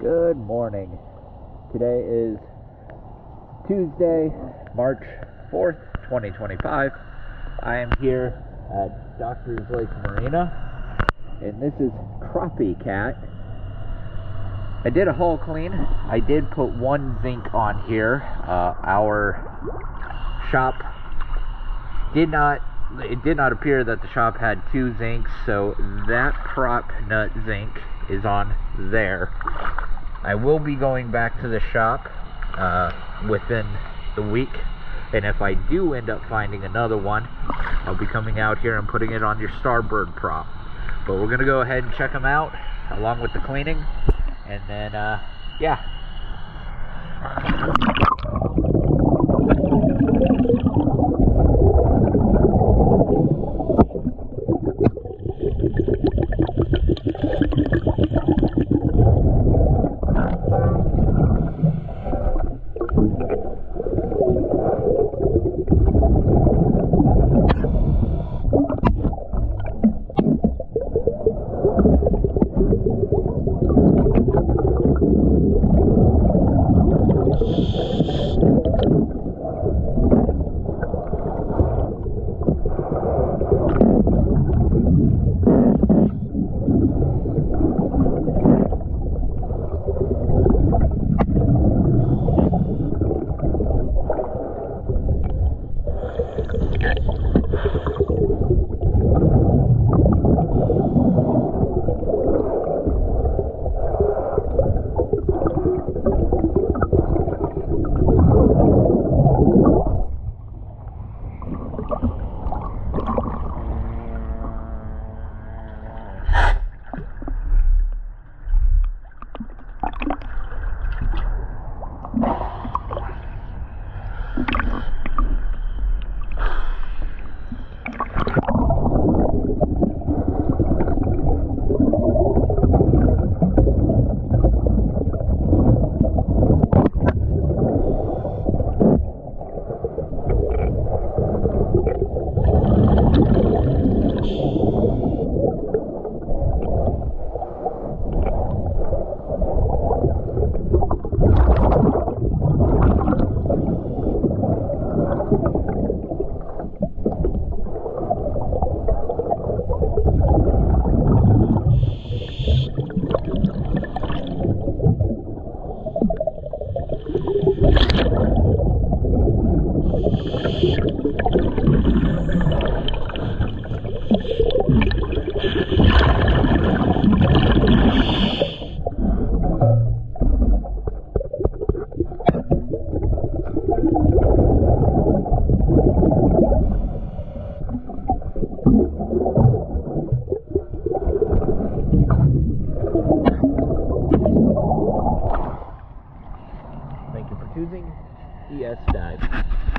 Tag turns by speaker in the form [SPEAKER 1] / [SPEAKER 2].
[SPEAKER 1] Good morning. Today is Tuesday, March 4th, 2025. I am here at Doctor's Lake Marina, and this is Tropi Cat. I did a hull clean. I did put one zinc on here. Our shop did not appear that the shop had two zincs, so that prop nut zinc is on there. I will be going back to the shop within the week, and if I do end up finding another one, I'll be coming out here and putting it on your starboard prop. But we're gonna go ahead and check them out along with the cleaning, and then yeah. Thank you for choosing ES Dive.